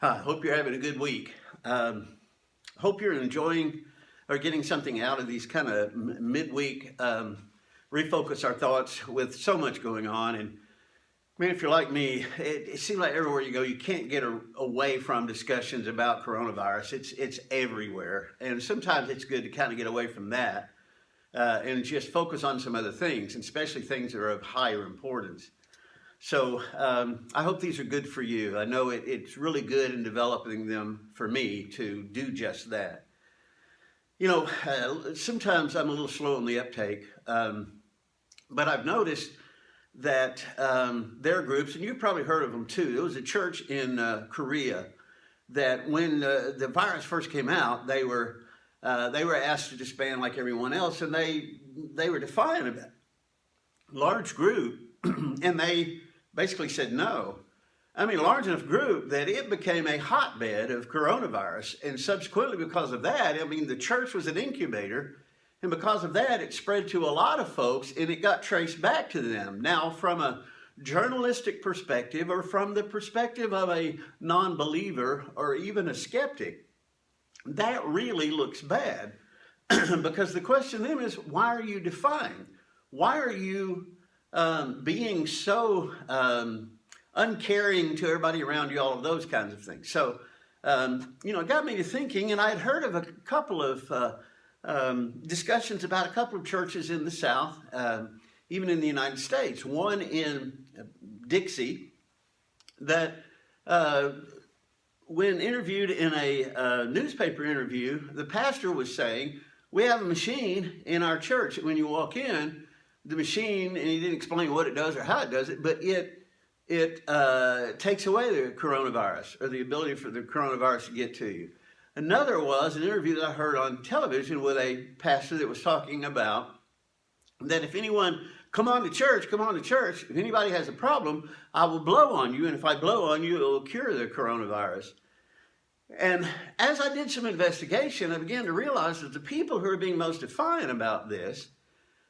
Hi, hope you're having a good week. Hope you're enjoying or getting something out of these kind of midweek refocus our thoughts with so much going on. And man, if you're like me, it seems like everywhere you go, you can't get away from discussions about coronavirus. It's everywhere, and sometimes it's good to kind of get away from that and just focus on some other things, and especially things that are of higher importance. So I hope these are good for you. I know it's really good in developing them for me to do just that. You know, sometimes I'm a little slow on the uptake, but I've noticed that there are groups, and you've probably heard of them too. There was a church in Korea that when the virus first came out, they were asked to disband like everyone else, and they were defiant of it. Large group, and they basically said no. I mean, a large enough group that it became a hotbed of coronavirus. And subsequently, because of that, I mean, the church was an incubator. And because of that, it spread to a lot of folks and it got traced back to them. Now, from a journalistic perspective or from the perspective of a non-believer or even a skeptic, that really looks bad. Because the question then is, why are you defying? Why are you being so uncaring to everybody around you, all of those kinds of things. So, it got me to thinking, and I had heard of a couple of discussions about a couple of churches in the South, even in the United States. One in Dixie that when interviewed in a newspaper interview, the pastor was saying, we have a machine in our church. When you walk in, the machine, and he didn't explain what it does or how it does it, but it takes away the coronavirus or the ability for the coronavirus to get to you. Another was an interview that I heard on television with a pastor that was talking about that if anyone, come on to church, if anybody has a problem, I will blow on you, and if I blow on you, it will cure the coronavirus. And as I did some investigation, I began to realize that the people who are being most defiant about this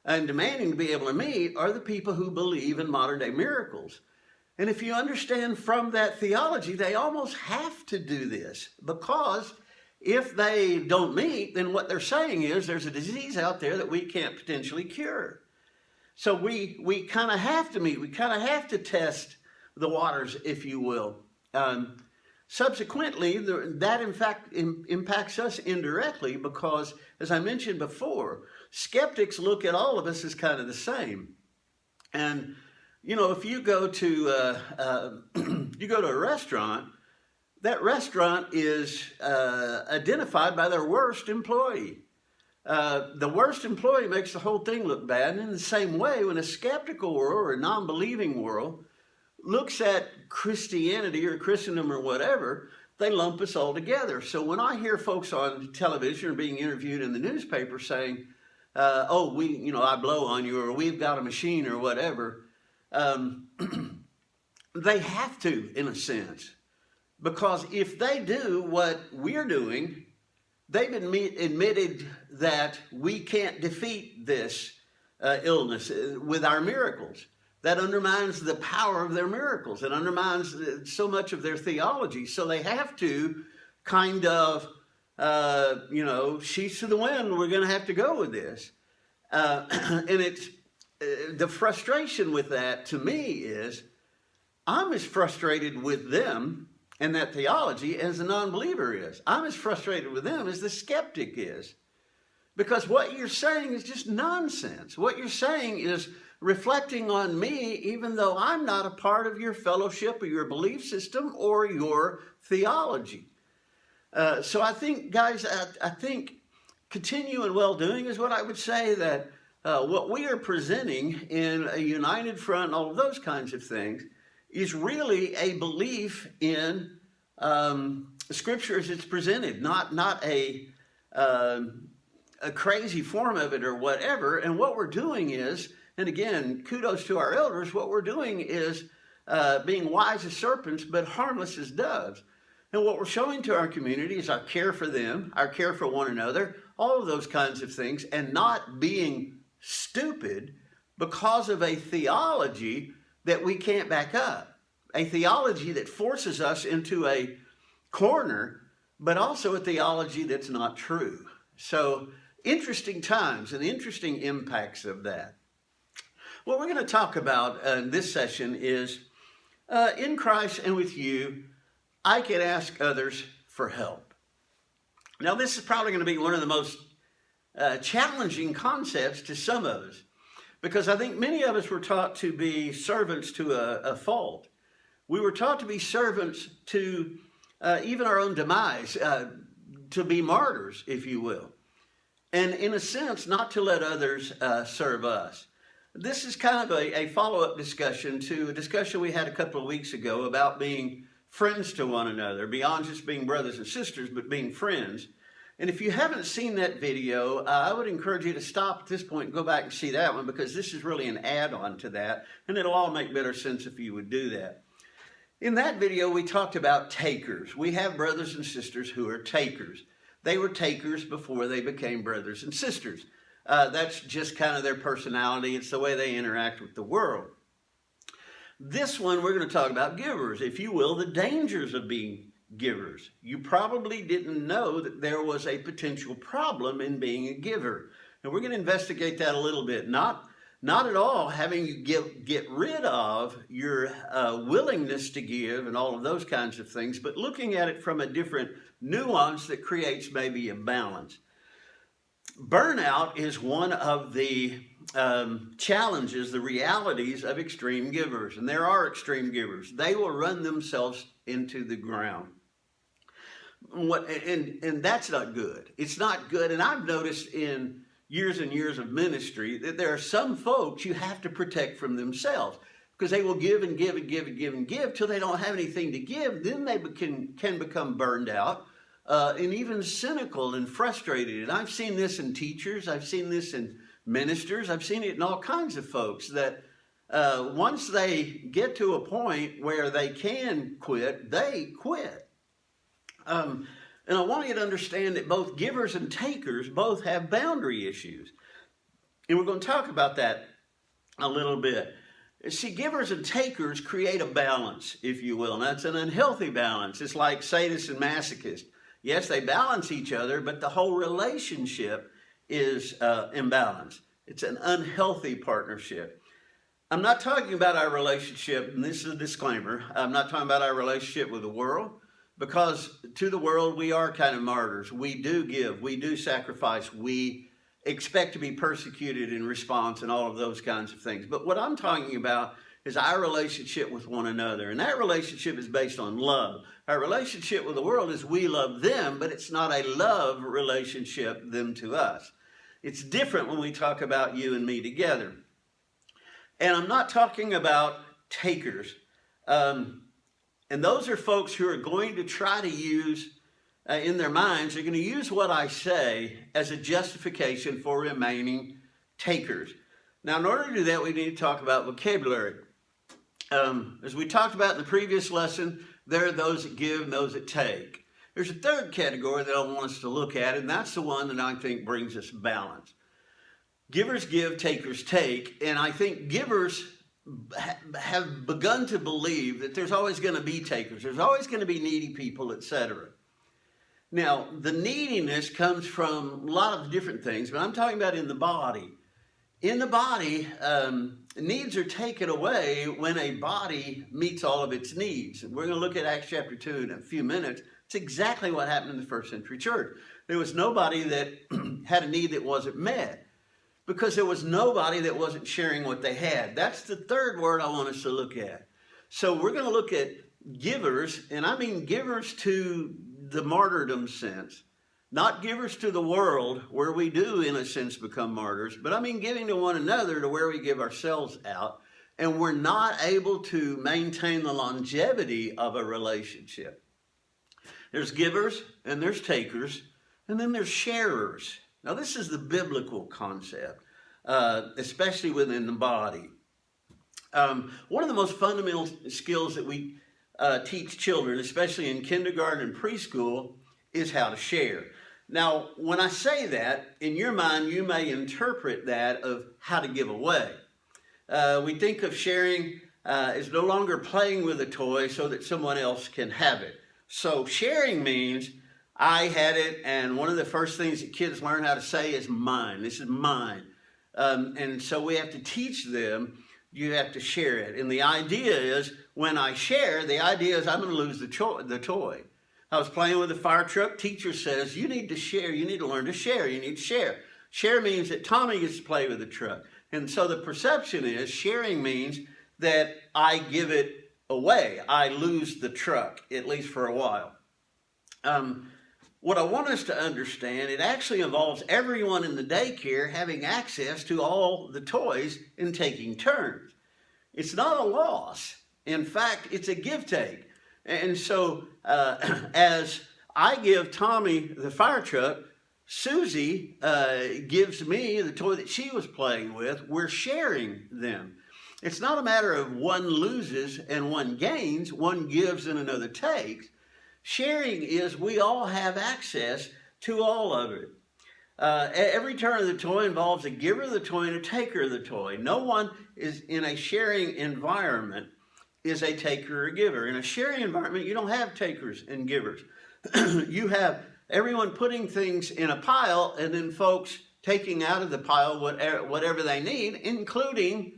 and demanding to be able to meet are the people who believe in modern day miracles. And if you understand from that theology, they almost have to do this, because if they don't meet, then what they're saying is there's a disease out there that we can't potentially cure. So we kind of have to meet. We kind of have to test the waters, if you will. Subsequently, that in fact impacts us indirectly because, as I mentioned before, skeptics look at all of us as kind of the same. And, if you go to a restaurant, that restaurant is identified by their worst employee. The worst employee makes the whole thing look bad. And in the same way, when a skeptical world or a non-believing world looks at Christianity or Christendom or whatever, they lump us all together. So when I hear folks on television or being interviewed in the newspaper saying, I blow on you, or we've got a machine or whatever, they have to, in a sense. Because if they do what we're doing, they've admitted that we can't defeat this illness with our miracles. That undermines the power of their miracles. It undermines so much of their theology. So they have to kind of, sheets to the wind, we're going to have to go with this. And it's the frustration with that to me is I'm as frustrated with them and that theology as the non-believer is. I'm as frustrated with them as the skeptic is. Because what you're saying is just nonsense. What you're saying is reflecting on me, even though I'm not a part of your fellowship or your belief system or your theology. So I think, guys, I think continue in well-doing is what I would say, that what we are presenting in a united front and all of those kinds of things is really a belief in Scripture as it's presented, not a crazy form of it or whatever. And what we're doing is, and again, kudos to our elders, what we're doing is being wise as serpents, but harmless as doves. And what we're showing to our community is our care for them, our care for one another, all of those kinds of things, and not being stupid because of a theology that we can't back up. A theology that forces us into a corner, but also a theology that's not true. So interesting times and interesting impacts of that. What we're going to talk about in this session is in Christ and with you, I can ask others for help. Now, this is probably going to be one of the most challenging concepts to some of us, because I think many of us were taught to be servants to a fault. We were taught to be servants to even our own demise, to be martyrs, if you will. And in a sense, not to let others serve us. This is kind of a follow-up discussion to a discussion we had a couple of weeks ago about being friends to one another, beyond just being brothers and sisters, but being friends. And if you haven't seen that video, I would encourage you to stop at this point and go back and see that one, because this is really an add-on to that, and it'll all make better sense if you would do that. In that video, we talked about takers. We have brothers and sisters who are takers. They were takers before they became brothers and sisters. That's just kind of their personality. It's the way they interact with the world. This one, we're going to talk about givers, if you will, the dangers of being givers. You probably didn't know that there was a potential problem in being a giver. And we're going to investigate that a little bit. Not at all having you get rid of your willingness to give and all of those kinds of things, but looking at it from a different nuance that creates maybe a balance. Burnout is one of the challenges, the realities of extreme givers. And there are extreme givers. They will run themselves into the ground. And that's not good. It's not good. And I've noticed in years and years of ministry that there are some folks you have to protect from themselves, because they will give and give and give and give and give till they don't have anything to give. Then they can become burned out and even cynical and frustrated. And I've seen this in teachers. I've seen this in ministers. I've seen it in all kinds of folks that once they get to a point where they can quit, they quit. And I want you to understand that both givers and takers both have boundary issues. And we're going to talk about that a little bit. See, givers and takers create a balance, if you will. And that's an unhealthy balance. It's like sadists and masochists. Yes, they balance each other, but the whole relationship is imbalanced. It's an unhealthy partnership. I'm not talking about our relationship, and this is a disclaimer, I'm not talking about our relationship with the world, because to the world we are kind of martyrs. We do give, we do sacrifice, we expect to be persecuted in response and all of those kinds of things. But what I'm talking about is our relationship with one another, and that relationship is based on love. Our relationship with the world is we love them, but it's not a love relationship, them to us. It's different when we talk about you and me together. And I'm not talking about takers. And those are folks who are going to try to use, in their minds, they're going to use what I say as a justification for remaining takers. Now, in order to do that, we need to talk about vocabulary. As we talked about in the previous lesson, there are those that give and those that take. There's a third category that I want us to look at, and that's the one that I think brings us balance. Givers give, takers take, and I think givers have begun to believe that there's always going to be takers, there's always going to be needy people, etc. Now, the neediness comes from a lot of different things, but I'm talking about in the body. In the body, needs are taken away when a body meets all of its needs. And we're going to look at Acts chapter 2 in a few minutes. It's exactly what happened in the first century church. There was nobody that had a need that wasn't met, because there was nobody that wasn't sharing what they had. That's the third word I want us to look at. So we're going to look at givers, and I mean givers to the martyrdom sense. Not givers to the world, where we do, in a sense, become martyrs, but I mean giving to one another, to where we give ourselves out, and we're not able to maintain the longevity of a relationship. There's givers, and there's takers, and then there's sharers. Now, this is the biblical concept, especially within the body. One of the most fundamental skills that we teach children, especially in kindergarten and preschool, is how to share. Now, when I say that, in your mind, you may interpret that of how to give away. We think of sharing as no longer playing with a toy so that someone else can have it. So sharing means I had it, and one of the first things that kids learn how to say is mine. This is mine. And so we have to teach them, you have to share it. And the idea is, when I share, the idea is I'm going to lose the toy. I was playing with a fire truck. Teacher says, you need to share. You need to learn to share. You need to share. Share means that Tommy gets to play with the truck. And so the perception is sharing means that I give it away. I lose the truck, at least for a while. What I want us to understand, it actually involves everyone in the daycare having access to all the toys and taking turns. It's not a loss. In fact, it's a give-take. And so as I give Tommy the fire truck, Susie gives me the toy that she was playing with. We're sharing them. It's not a matter of one loses and one gains, one gives and another takes. Sharing is we all have access to all of it. Every turn of the toy involves a giver of the toy and a taker of the toy. No one is in a sharing environment is a taker or giver. In a sharing environment, you don't have takers and givers. You have everyone putting things in a pile and then folks taking out of the pile whatever they need, including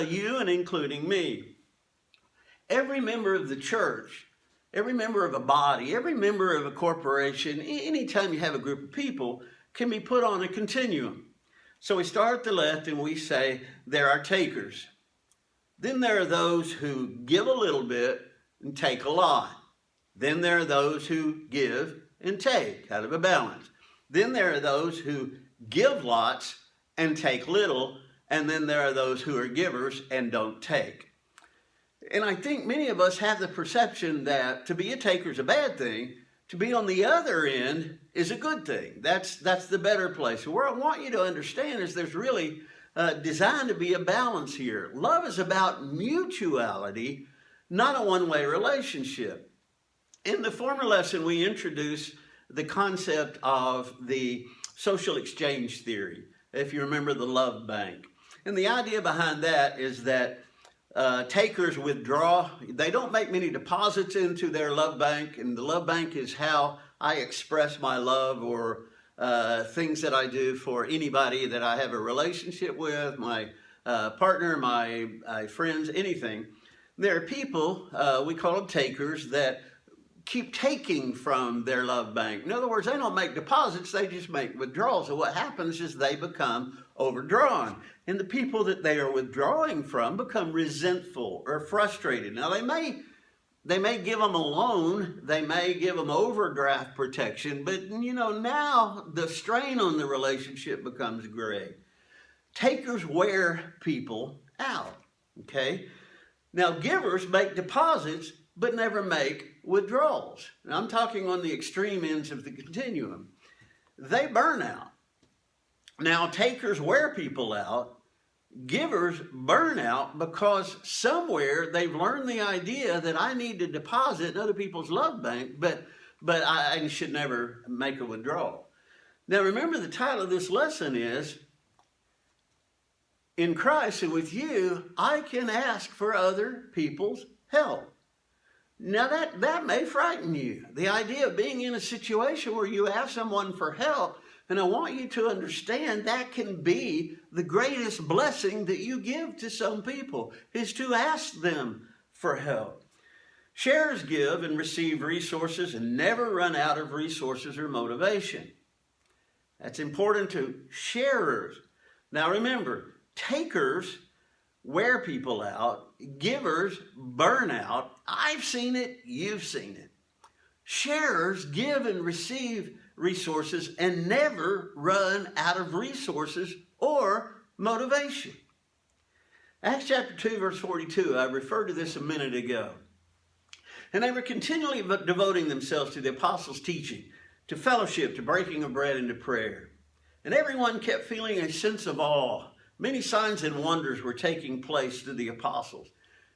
you and including me. Every member of the church, every member of a body, every member of a corporation, anytime you have a group of people, can be put on a continuum. So we start at the left and we say there are takers. Then there are those who give a little bit and take a lot. Then there are those who give and take out of a balance. Then there are those who give lots and take little. And then there are those who are givers and don't take. And I think many of us have the perception that to be a taker is a bad thing. To be on the other end is a good thing. That's the better place. So where I want you to understand is there's really designed to be a balance here. Love is about mutuality, not a one-way relationship. In the former lesson, we introduced the concept of the social exchange theory, if you remember the love bank. And the idea behind that is that takers withdraw. They don't make many deposits into their love bank, and the love bank is how I express my love or things that I do for anybody that I have a relationship with, my partner, my friends, anything. There are people, we call them takers, that keep taking from their love bank. In other words, they don't make deposits, they just make withdrawals. So what happens is they become overdrawn. And the people that they are withdrawing from become resentful or frustrated. Now they may give them a loan, they may give them overdraft protection, but now the strain on the relationship becomes great. Takers wear people out, okay? Now givers make deposits but never make withdrawals. And I'm talking on the extreme ends of the continuum. They burn out. Now takers wear people out. Givers burn out because somewhere they've learned the idea that I need to deposit in other people's love bank, but I should never make a withdrawal. Now remember, the title of this lesson is, in Christ and with you, I can ask for other people's help. Now that may frighten you. The idea of being in a situation where you ask someone for help, and I want you to understand that can be the greatest blessing that you give to some people, is to ask them for help. Sharers give and receive resources and never run out of resources or motivation. That's important to sharers. Now remember, takers wear people out, givers burn out. I've seen it, you've seen it. Sharers give and receive resources and never run out of resources or motivation. Acts chapter 2, verse 42, I referred to this a minute ago. And they were continually devoting themselves to the apostles' teaching, to fellowship, to breaking of bread, and to prayer. And everyone kept feeling a sense of awe. Many signs and wonders were taking place through the apostles.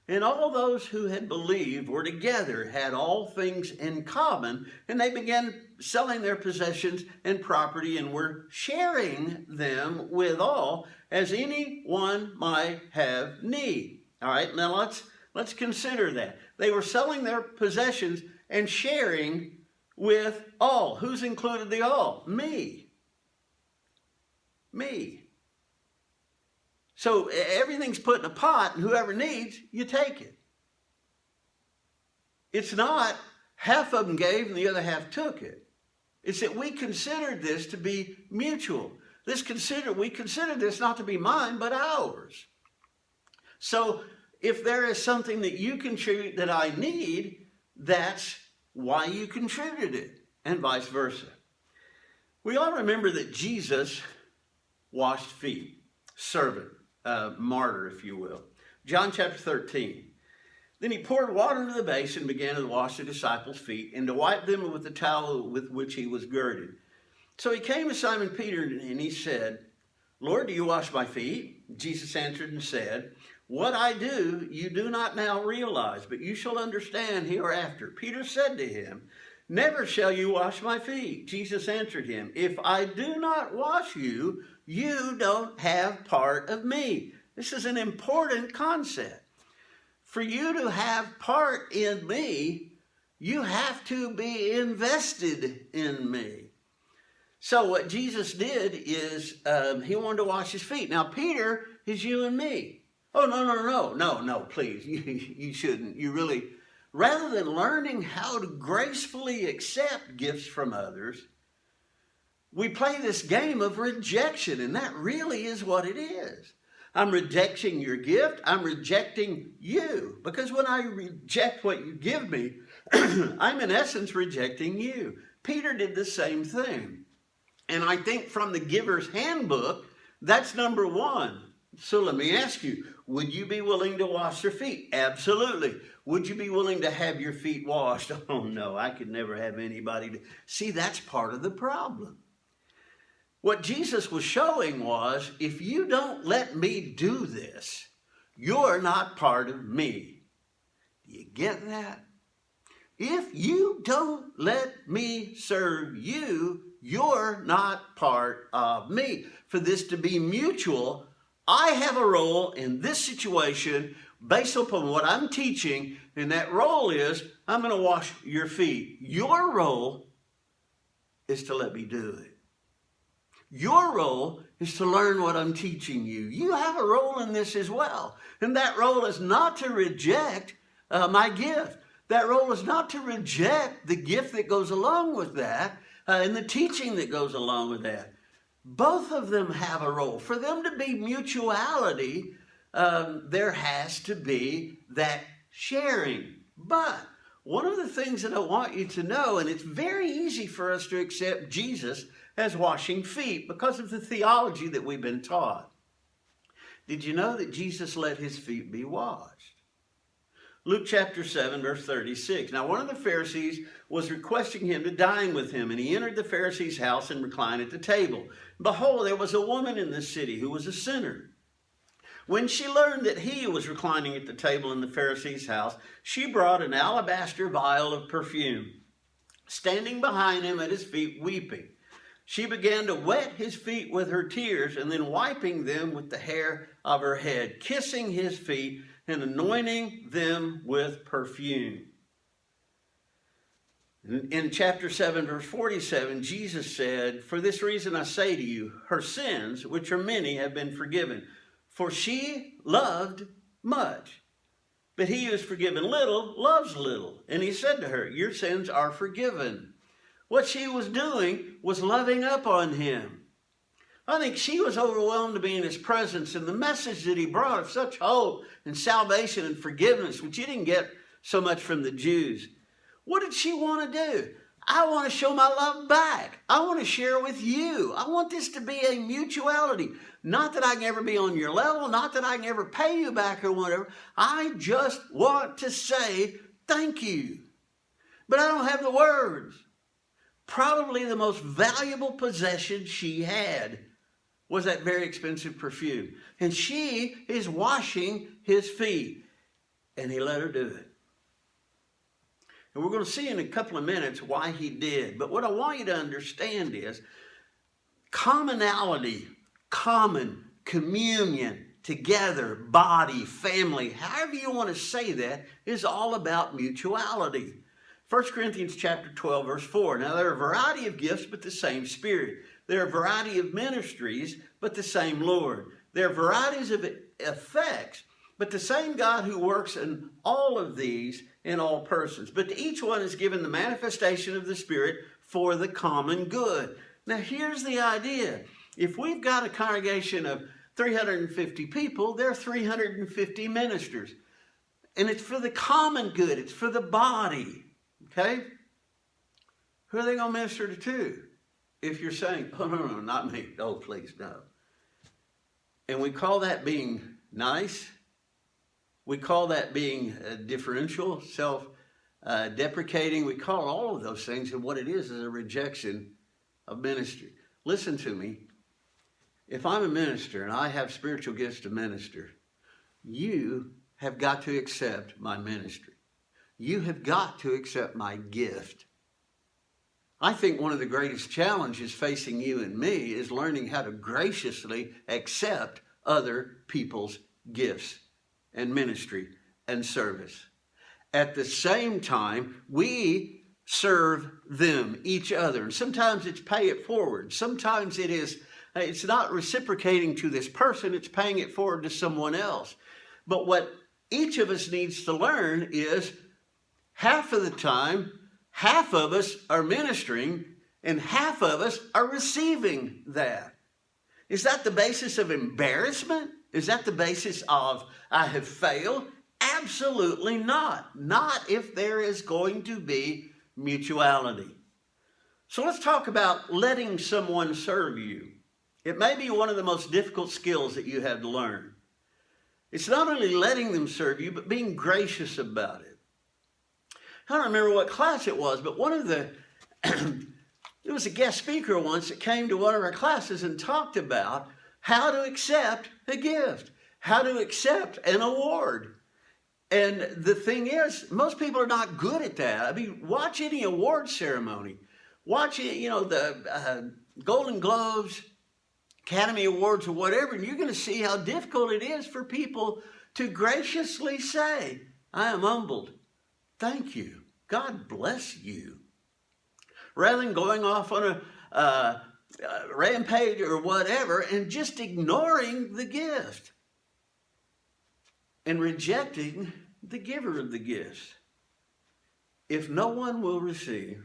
And all those who had believed were together, had all things in common, and they began selling their possessions and property and were sharing them with all as anyone might have need. All right, now let's consider that. They were selling their possessions and sharing with all. Who's included the all? Me. Me. So everything's put in a pot, and whoever needs, you take it. It's not half of them gave and the other half took it. It's that we considered this to be mutual. We consider this not to be mine, but ours. So if there is something that you contribute that I need, that's why you contributed it, and vice versa. We all remember that Jesus washed feet, servant, martyr, if you will. John chapter 13. Then he poured water into the basin and began to wash the disciples' feet and to wipe them with the towel with which he was girded. So he came to Simon Peter and he said, Lord, do you wash my feet? Jesus answered and said, what I do you do not now realize, but you shall understand hereafter. Peter said to him, never shall you wash my feet. Jesus answered him, if I do not wash you, you don't have part of me. This is an important concept. For you to have part in me, you have to be invested in me. So what Jesus did is he wanted to wash his feet. Now, Peter is you and me. Oh, no, please. You shouldn't. You really, rather than learning how to gracefully accept gifts from others, we play this game of rejection, and that really is what it is. I'm rejecting your gift. I'm rejecting you. Because when I reject what you give me, I'm in essence rejecting you. Peter did the same thing. And I think from the giver's handbook, that's number one. So let me ask you, would you be willing to wash their feet? Absolutely. Would you be willing to have your feet washed? Oh no, I could never have anybody to. See, that's part of the problem. What Jesus was showing was, if you don't let me do this, you're not part of me. Do you get that? If you don't let me serve you, you're not part of me. For this to be mutual, I have a role in this situation based upon what I'm teaching, and that role is, I'm going to wash your feet. Your role is to let me do it. Your role is to learn what I'm teaching you. You have a role in this as well. And that role is not to reject my gift. That role is not to reject the gift that goes along with that and the teaching that goes along with that. Both of them have a role. For them to be mutuality, there has to be that sharing. But one of the things that I want you to know, and it's very easy for us to accept Jesus as washing feet because of the theology that we've been taught. Did you know that Jesus let his feet be washed? Luke chapter 7, verse 36. Now, one of the Pharisees was requesting him to dine with him, and he entered the Pharisee's house and reclined at the table. Behold, there was a woman in the city who was a sinner. When she learned that he was reclining at the table in the Pharisee's house, she brought an alabaster vial of perfume, standing behind him at his feet, weeping. She began to wet his feet with her tears, and then wiping them with the hair of her head, kissing his feet and anointing them with perfume. In chapter 7, verse 47, Jesus said, for this reason I say to you, her sins, which are many, have been forgiven. For she loved much. But he who is forgiven little loves little. And he said to her, your sins are forgiven. What she was doing was loving up on him. I think she was overwhelmed to be in his presence, and the message that he brought of such hope and salvation and forgiveness, which he didn't get so much from the Jews. What did she want to do? I want to show my love back. I want to share with you. I want this to be a mutuality. Not that I can ever be on your level, not that I can ever pay you back or whatever. I just want to say thank you. But I don't have the words. Probably the most valuable possession she had was that very expensive perfume. And she is washing his feet. And he let her do it. And we're going to see in a couple of minutes why he did. But what I want you to understand is commonality, common, communion, together, body, family, however you want to say that, is all about mutuality. 1 Corinthians chapter 12, verse 4. Now there are a variety of gifts, but the same Spirit. There are a variety of ministries, but the same Lord. There are varieties of effects, but the same God who works in all of these in all persons. But to each one is given the manifestation of the Spirit for the common good. Now here's the idea. If we've got a congregation of 350 people, there are 350 ministers. And it's for the common good. It's for the body. Okay? Who are they going to minister to? If you're saying, oh, no, not me. Oh, please, no. And we call that being nice. We call that being differential, self-deprecating. We call all of those things, and what it is a rejection of ministry. Listen to me. If I'm a minister and I have spiritual gifts to minister, you have got to accept my ministry. You have got to accept my gift. I think one of the greatest challenges facing you and me is learning how to graciously accept other people's gifts and ministry and service. At the same time, we serve them, each other. And sometimes it's pay it forward. Sometimes it's not reciprocating to this person, it's paying it forward to someone else. But what each of us needs to learn is half of the time, half of us are ministering and half of us are receiving that. Is that the basis of embarrassment? Is that the basis of I have failed? Absolutely not. Not if there is going to be mutuality. So let's talk about letting someone serve you. It may be one of the most difficult skills that you have to learn. It's not only letting them serve you, but being gracious about it. I don't remember what class it was, but there was a guest speaker once that came to one of our classes and talked about how to accept a gift, how to accept an award. And the thing is, most people are not good at that. I mean, watch any award ceremony. Watch it, the Golden Globes, Academy Awards, or whatever, and you're going to see how difficult it is for people to graciously say, I am humbled. Thank you. God bless you. Rather than going off on a rampage or whatever and just ignoring the gift and rejecting the giver of the gifts. If no one will receive,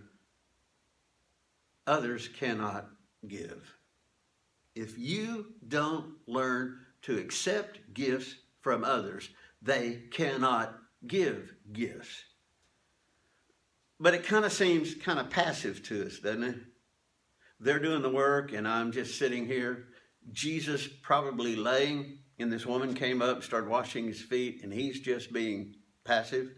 others cannot give. If you don't learn to accept gifts from others, they cannot give gifts. But it kind of seems kind of passive to us, doesn't it? They're doing the work and I'm just sitting here. Jesus probably laying, and this woman came up and started washing his feet, and he's just being passive.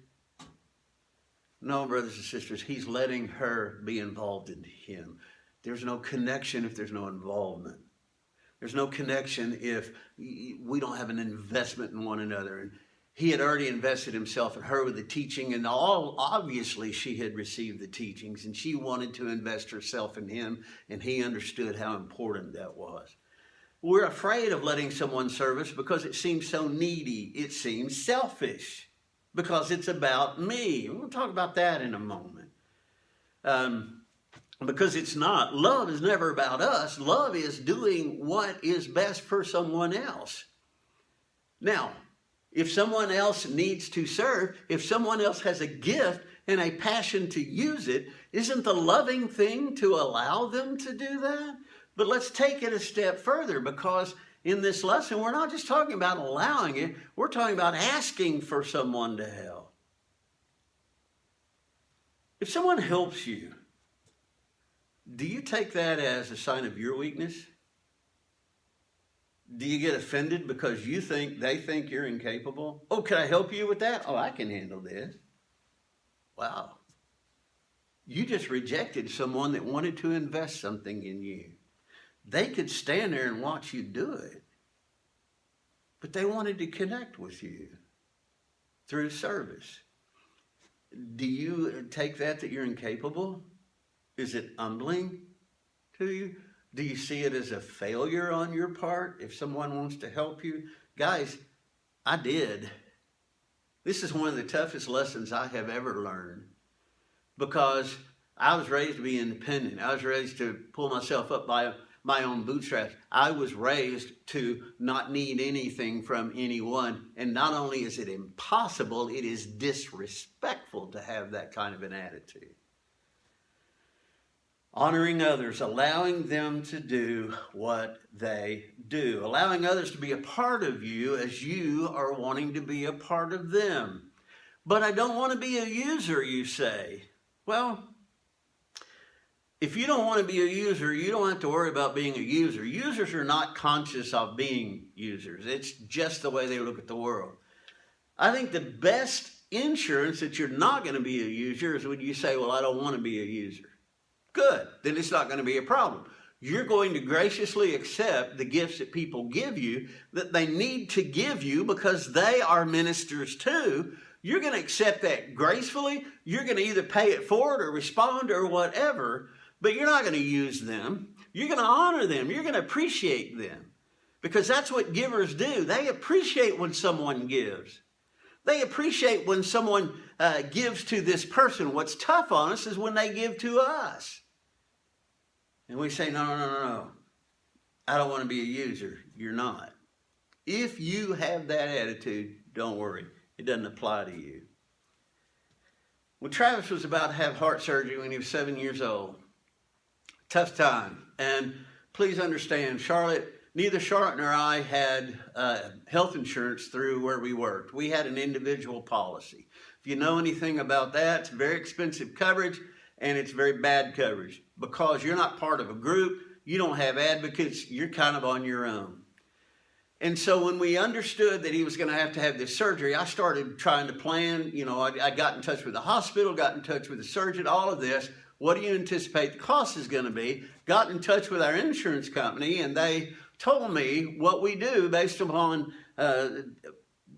No, brothers and sisters, he's letting her be involved in him. There's no connection if there's no involvement. There's no connection if we don't have an investment in one another. And he had already invested himself in her with the teaching, and obviously she had received the teachings, and she wanted to invest herself in him, and he understood how important that was. We're afraid of letting someone serve us because it seems so needy. It seems selfish because it's about me. We'll talk about that in a moment. Because it's not. Love is never about us. Love is doing what is best for someone else. Now, if someone else needs to serve, if someone else has a gift and a passion to use it, isn't the loving thing to allow them to do that? But let's take it a step further, because in this lesson, we're not just talking about allowing it. We're talking about asking for someone to help. If someone helps you, do you take that as a sign of your weakness? Do you get offended because they think you're incapable? Oh, can I help you with that? Oh, I can handle this. Wow. You just rejected someone that wanted to invest something in you. They could stand there and watch you do it, but they wanted to connect with you through service. Do you take that you're incapable? Is it humbling to you? Do you see it as a failure on your part if someone wants to help you? Guys, I did. This is one of the toughest lessons I have ever learned, because I was raised to be independent. I was raised to pull myself up by my own bootstraps. I was raised to not need anything from anyone. And not only is it impossible, it is disrespectful to have that kind of an attitude. Honoring others, allowing them to do what they do, allowing others to be a part of you as you are wanting to be a part of them. But I don't want to be a user, you say. Well, if you don't want to be a user, you don't have to worry about being a user. Users are not conscious of being users. It's just the way they look at the world. I think the best insurance that you're not going to be a user is when you say, well, I don't want to be a user. Good. Then it's not going to be a problem. You're going to graciously accept the gifts that people give you that they need to give you because they are ministers too. You're going to accept that gracefully. You're going to either pay it forward or respond or whatever, but you're not going to use them. You're going to honor them. You're going to appreciate them because that's what givers do. They appreciate when someone gives. They appreciate when someone gives to this person. What's tough on us is when they give to us. And we say, no. I don't want to be a user. You're not. If you have that attitude, don't worry. It doesn't apply to you. When Travis was about to have heart surgery when he was 7 years old, tough time. And please understand, neither Charlotte nor I had health insurance through where we worked. We had an individual policy. If you know anything about that, it's very expensive coverage and it's very bad coverage because you're not part of a group. You don't have advocates. You're kind of on your own. And so when we understood that he was going to have this surgery, I started trying to plan. I got in touch with the hospital, got in touch with the surgeon, all of this. What do you anticipate the cost is going to be? Got in touch with our insurance company, and they told me what we do based upon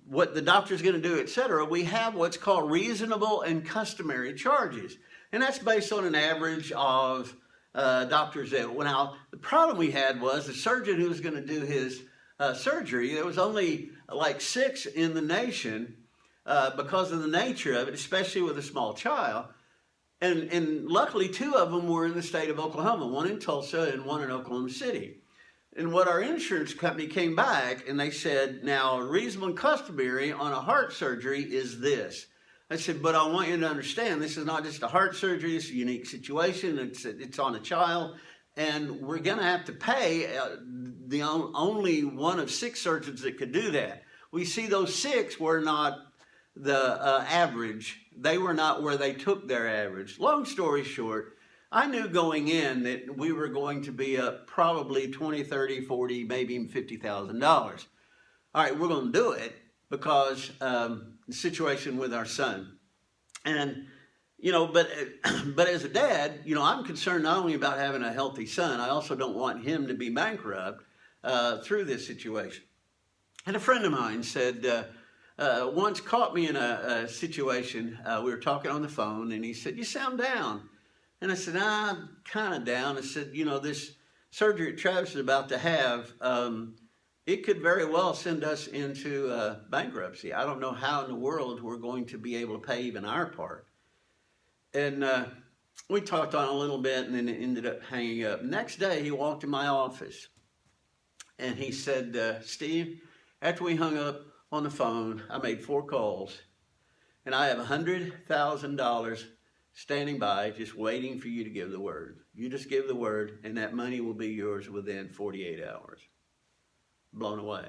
what the doctor's going to do, etc. We have what's called reasonable and customary charges. And that's based on an average of doctors. Now, the problem we had was the surgeon who was going to do his surgery, there was only like 6 in the nation because of the nature of it, especially with a small child. And luckily 2 of them were in the state of Oklahoma, one in Tulsa and one in Oklahoma City. And what our insurance company came back and they said, now reasonable and customary on a heart surgery is this. I said, but I want you to understand this is not just a heart surgery, it's a unique situation, it's on a child, and we're going to have to pay the only one of 6 surgeons that could do that. We see those 6 were not the average. They were not where they took their average. Long story short, I knew going in that we were going to be up probably $20, $30, $40, maybe even $50,000. All right, we're going to do it because the situation with our son. And, but as a dad, I'm concerned not only about having a healthy son, I also don't want him to be bankrupt through this situation. And a friend of mine said, once caught me in a situation, we were talking on the phone, and he said, you sound down. And I said, I'm kind of down. I said, this surgery that Travis is about to have, it could very well send us into bankruptcy. I don't know how in the world we're going to be able to pay even our part. And we talked on a little bit and then it ended up hanging up. Next day, he walked in my office and he said, Steve, after we hung up on the phone, I made 4 calls and I have $100,000 standing by just waiting for you to give the word. You just give the word and that money will be yours within 48 hours. Blown away.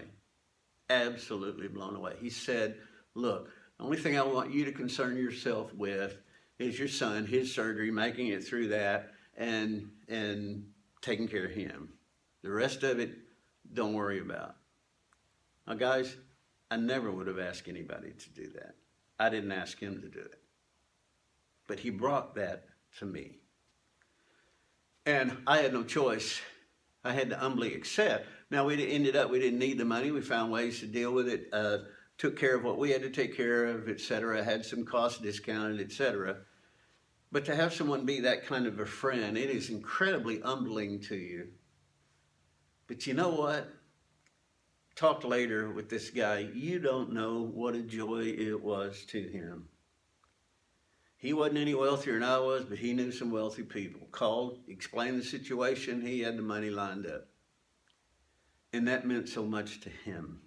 Absolutely blown away. He said, look, the only thing I want you to concern yourself with is your son, his surgery, making it through that and taking care of him. The rest of it, don't worry about. Now, guys, I never would have asked anybody to do that. I didn't ask him to do it. But he brought that to me. And I had no choice. I had to humbly accept. Now, we didn't need the money. We found ways to deal with it, took care of what we had to take care of, et cetera, had some costs discounted, et cetera. But to have someone be that kind of a friend, it is incredibly humbling to you. But you know what? Talked later with this guy. You don't know what a joy it was to him. He wasn't any wealthier than I was, but he knew some wealthy people. Called, explained the situation. He had the money lined up. And that meant so much to him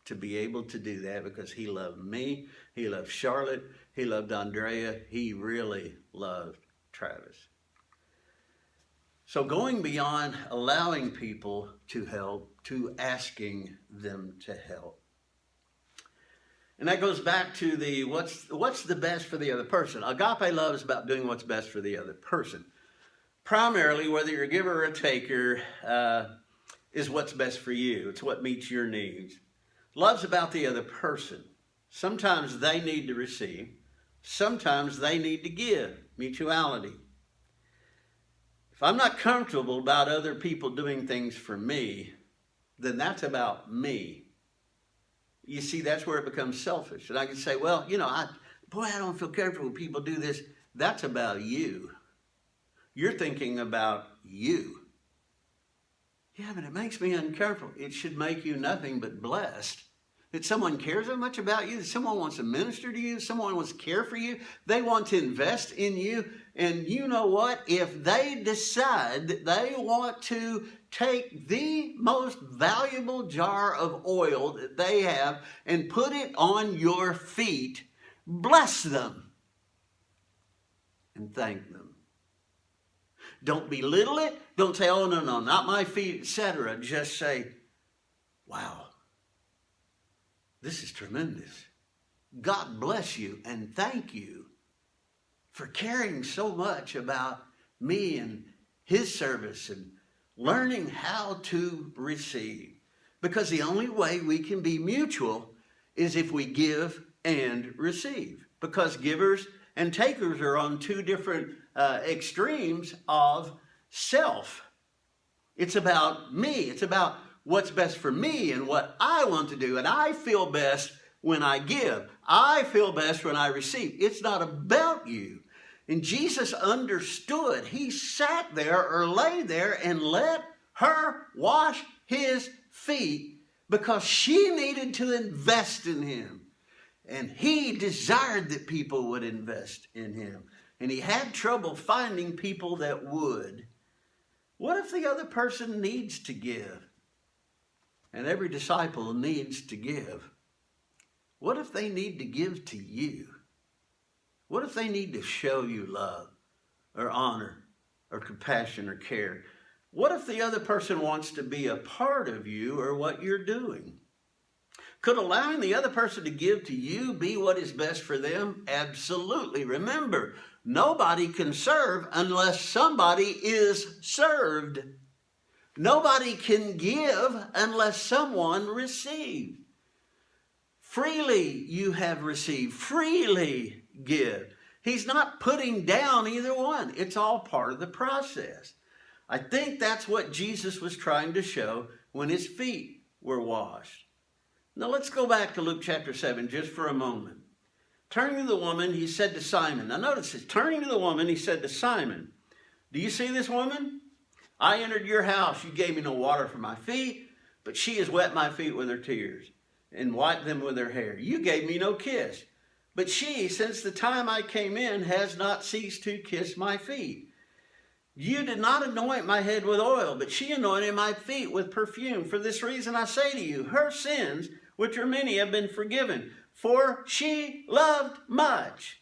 to be able to do that, because he loved me. He loved Charlotte. He loved Andrea. He really loved Travis. So going beyond allowing people to help to asking them to help. And that goes back to the what's the best for the other person. Agape love is about doing what's best for the other person. Primarily, whether you're a giver or a taker, is what's best for you. It's what meets your needs. Love's about the other person. Sometimes they need to receive. Sometimes they need to give. Mutuality. If I'm not comfortable about other people doing things for me, then that's about me. You see, that's where it becomes selfish. And I can say, well, I don't feel comfortable when people do this. That's about you. You're thinking about you. Yeah, but it makes me uncomfortable. It should make you nothing but blessed. That someone cares that much about you, that someone wants to minister to you, someone wants to care for you, they want to invest in you. And you know what? If they decide that they want to take the most valuable jar of oil that they have and put it on your feet, bless them and thank them. Don't belittle it. Don't say, oh, no, not my feet, etc. Just say, wow, this is tremendous. God bless you and thank you for caring so much about me and his service and learning how to receive. Because the only way we can be mutual is if we give and receive. Because givers and takers are on two different extremes of self. It's about me. It's about what's best for me and what I want to do. And I feel best when I give. I feel best when I receive. It's not about you. And Jesus understood. He sat there or lay there and let her wash his feet because she needed to invest in him. And he desired that people would invest in him. And he had trouble finding people that would. What if the other person needs to give? And every disciple needs to give. What if they need to give to you? What if they need to show you love or honor or compassion or care? What if the other person wants to be a part of you or what you're doing? Could allowing the other person to give to you be what is best for them? Absolutely. Remember, nobody can serve unless somebody is served. Nobody can give unless someone receives. Freely you have received, freely give. He's not putting down either one. It's all part of the process. I think that's what Jesus was trying to show when his feet were washed. Now let's go back to Luke chapter 7 just for a moment. Turning to the woman, he said to Simon. Now notice this. Turning to the woman, he said to Simon, do you see this woman? I entered your house. You gave me no water for my feet, but she has wet my feet with her tears and wiped them with her hair. You gave me no kiss, but she, since the time I came in, has not ceased to kiss my feet. You did not anoint my head with oil, but she anointed my feet with perfume. For this reason I say to you, her sins, which are many, have been forgiven, for she loved much.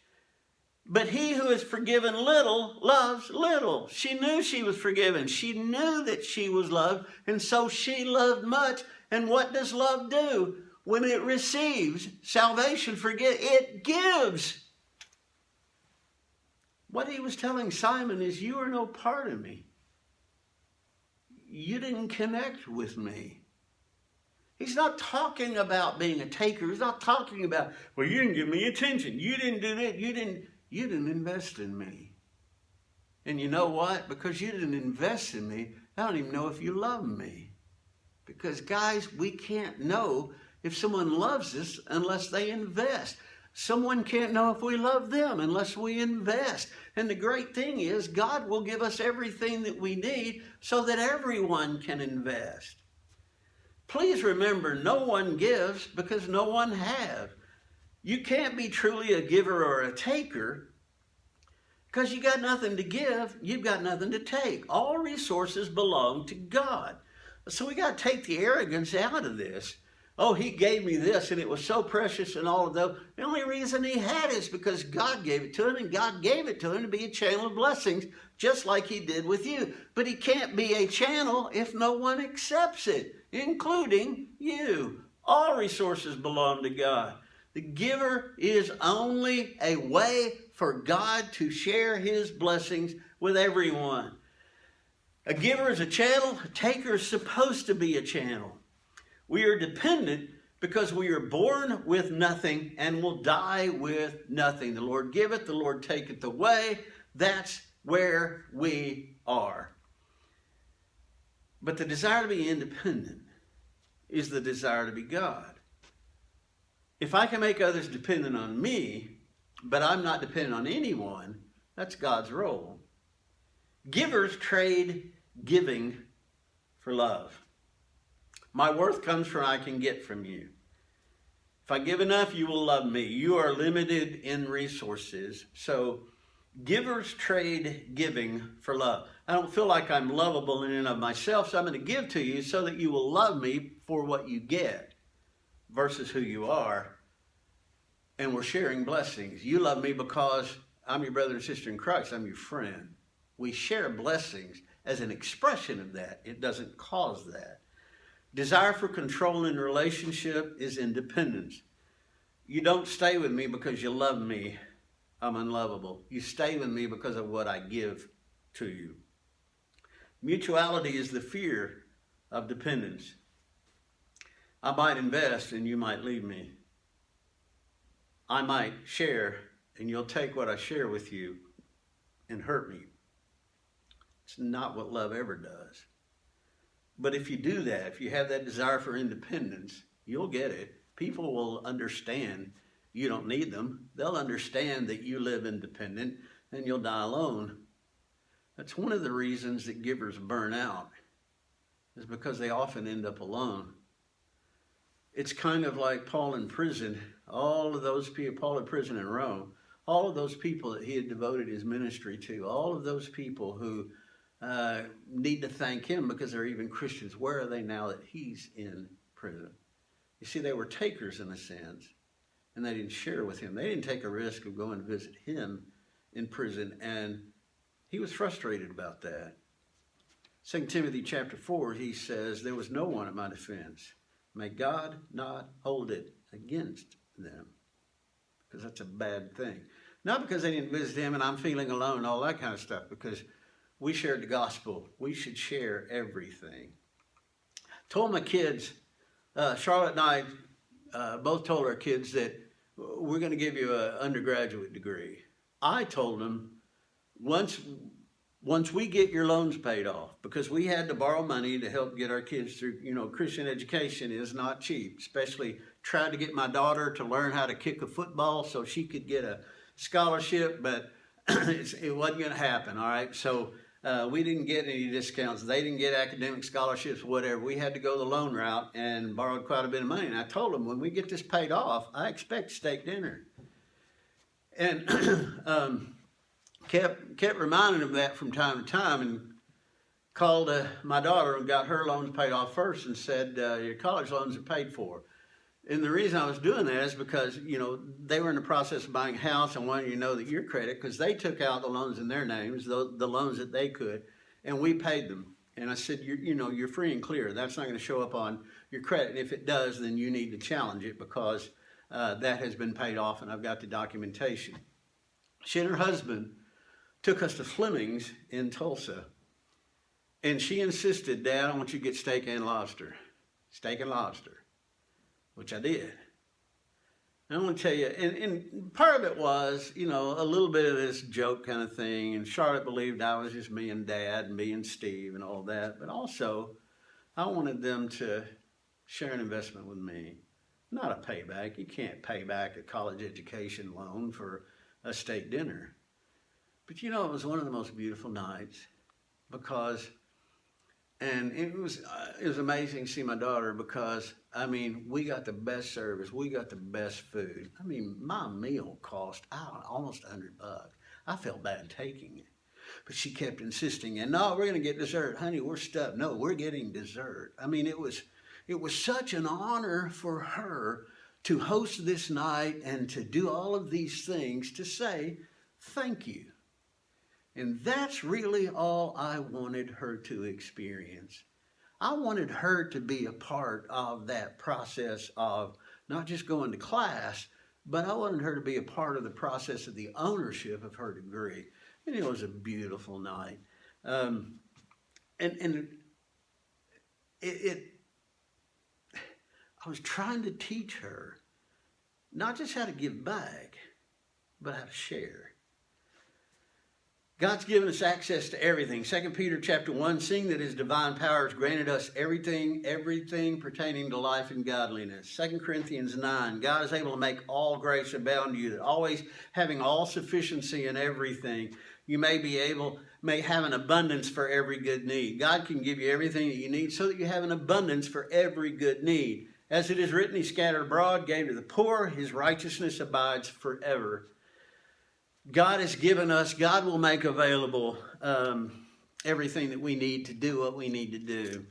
But he who is forgiven little loves little. She knew she was forgiven. She knew that she was loved, and so she loved much. And what does love do? When it receives salvation, it gives. What he was telling Simon is, you are no part of me. You didn't connect with me. He's not talking about being a taker. He's not talking about, well, you didn't give me attention. You didn't do that. You didn't invest in me. And you know what? Because you didn't invest in me, I don't even know if you love me. Because, guys, we can't know if someone loves us unless they invest. Someone can't know if we love them unless we invest. And the great thing is, God will give us everything that we need so that everyone can invest. Please remember, no one gives because no one has. You can't be truly a giver or a taker Because you got nothing to give, you've got nothing to take. All resources belong to God. So we got to take the arrogance out of this. Oh, he gave me this and it was so precious and all of those. The only reason he had it is because God gave it to him, and God gave it to him to be a channel of blessings, just like he did with you. But he can't be a channel if no one accepts it, including you. All resources belong to God. The giver is only a way for God to share his blessings with everyone. A giver is a channel. A taker is supposed to be a channel. We are dependent because we are born with nothing and will die with nothing. The Lord giveth, the Lord taketh away. That's where we are. But the desire to be independent is the desire to be God. If I can make others dependent on me, but I'm not dependent on anyone, that's God's role. Givers trade giving for love. My worth comes from what I can get from you. If I give enough, you will love me. You are limited in resources. So givers trade giving for love. I don't feel like I'm lovable in and of myself, so I'm going to give to you so that you will love me for what you get versus who you are. And we're sharing blessings. You love me because I'm your brother and sister in Christ. I'm your friend. We share blessings as an expression of that. It doesn't cause that. Desire for control in a relationship is independence. You don't stay with me because you love me. I'm unlovable. You stay with me because of what I give to you. Mutuality is the fear of dependence. I might invest and you might leave me. I might share and you'll take what I share with you and hurt me. It's not what love ever does. But if you do that, if you have that desire for independence, you'll get it. People will understand you don't need them. They'll understand that you live independent and you'll die alone. That's one of the reasons that givers burn out, is because they often end up alone. It's kind of like Paul in prison. All of those people, Paul in prison in Rome, all of those people that he had devoted his ministry to, all of those people who need to thank him because they're even Christians. Where are they now that he's in prison? You see, they were takers in a sense, and they didn't share with him. They didn't take a risk of going to visit him in prison, and he was frustrated about that. 2 Timothy chapter 4, he says, there was no one at my defense. May God not hold it against them, because that's a bad thing. Not because they didn't visit him and I'm feeling alone and all that kind of stuff, because we shared the gospel. We should share everything. Told my kids, Charlotte and I both told our kids that we're going to give you an undergraduate degree. I told them, once we get your loans paid off, because we had to borrow money to help get our kids through, Christian education is not cheap, especially tried to get my daughter to learn how to kick a football so she could get a scholarship, but it wasn't going to happen, all right? So we didn't get any discounts. They didn't get academic scholarships, whatever. We had to go the loan route and borrowed quite a bit of money. And I told them, when we get this paid off, I expect steak dinner. And kept reminding them of that from time to time, and called my daughter and got her loans paid off first and said, your college loans are paid for. And the reason I was doing that is because, they were in the process of buying a house and wanted you to know that your credit, because they took out the loans in their names, the loans that they could, and we paid them. And I said, you're free and clear. That's not going to show up on your credit. And if it does, then you need to challenge it, because that has been paid off and I've got the documentation. She and her husband took us to Fleming's in Tulsa. And she insisted, Dad, I want you to get steak and lobster. Steak and lobster, which I did. And I want to tell you, and part of it was, a little bit of this joke kind of thing. And Charlotte believed I was just me and Dad and me and Steve and all that. But also, I wanted them to share an investment with me. Not a payback. You can't pay back a college education loan for a steak dinner. But it was one of the most beautiful nights, because, and it was amazing to see my daughter, because, we got the best service. We got the best food. My meal cost almost $100. I felt bad taking it. But she kept insisting, and no, we're going to get dessert. Honey, we're stuffed. No, we're getting dessert. I mean, it was such an honor for her to host this night and to do all of these things to say thank you. And that's really all I wanted her to experience. I wanted her to be a part of that process of not just going to class, but I wanted her to be a part of the process of the ownership of her degree. And it was a beautiful night. And I was trying to teach her not just how to give back, but how to share. God's given us access to everything. 2 Peter chapter 1, seeing that his divine power has granted us everything pertaining to life and godliness. 2 Corinthians 9, God is able to make all grace abound to you, that always having all sufficiency in everything, you may have an abundance for every good need. God can give you everything that you need so that you have an abundance for every good need. As it is written, he scattered abroad, gave to the poor, his righteousness abides forever. God has given us, God will make available everything that we need to do what we need to do.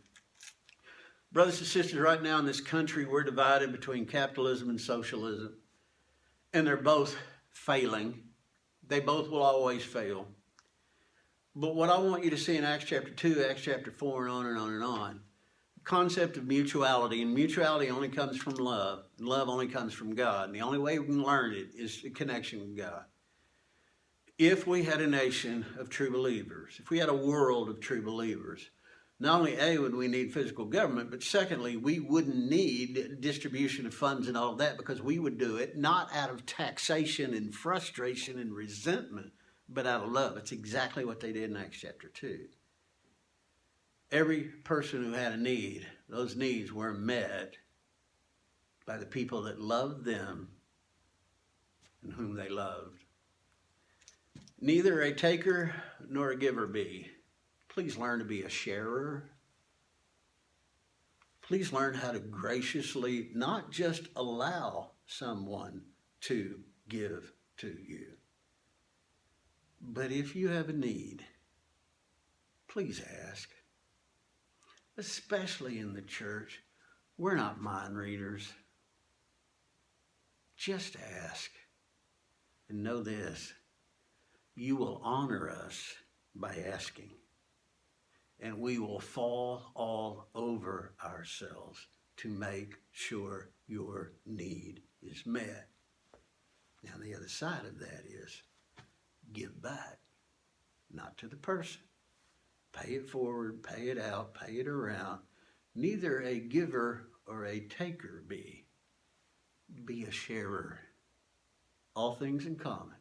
Brothers and sisters, right now in this country, we're divided between capitalism and socialism. And they're both failing. They both will always fail. But what I want you to see in Acts chapter 2, Acts chapter 4, and on and on and on, the concept of mutuality. And mutuality only comes from love. And love only comes from God. And the only way we can learn it is a connection with God. If we had a nation of true believers, if we had a world of true believers, not only A, would we need physical government, but secondly, we wouldn't need distribution of funds and all of that, because we would do it not out of taxation and frustration and resentment, but out of love. It's exactly what they did in Acts chapter 2. Every person who had a need, those needs were met by the people that loved them and whom they loved. Neither a taker nor a giver be. Please learn to be a sharer. Please learn how to graciously not just allow someone to give to you, but if you have a need, please ask. Especially in the church, we're not mind readers. Just ask. And know this. You will honor us by asking, and we will fall all over ourselves to make sure your need is met. Now, the other side of that is give back, not to the person. Pay it forward, pay it out, pay it around. Neither a giver or a taker be. Be a sharer. All things in common.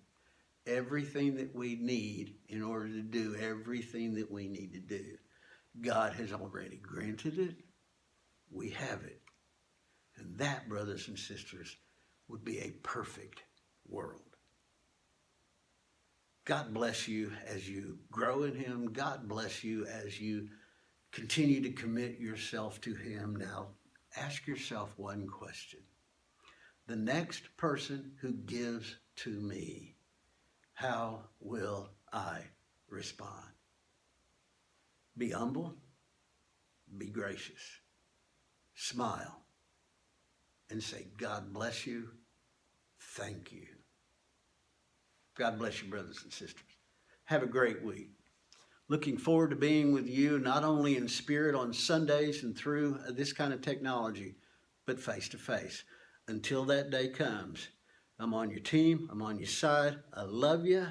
Everything that we need in order to do everything that we need to do. God has already granted it. We have it. And that, brothers and sisters, would be a perfect world. God bless you as you grow in him. God bless you as you continue to commit yourself to him. Now, ask yourself one question. The next person who gives to me, how will I respond? Be humble, be gracious, smile, and say, God bless you, thank you. God bless you, brothers and sisters. Have a great week. Looking forward to being with you, not only in spirit on Sundays and through this kind of technology, but face to face. Until that day comes, I'm on your team. I'm on your side. I love you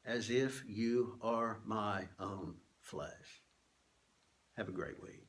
as if you are my own flesh. Have a great week.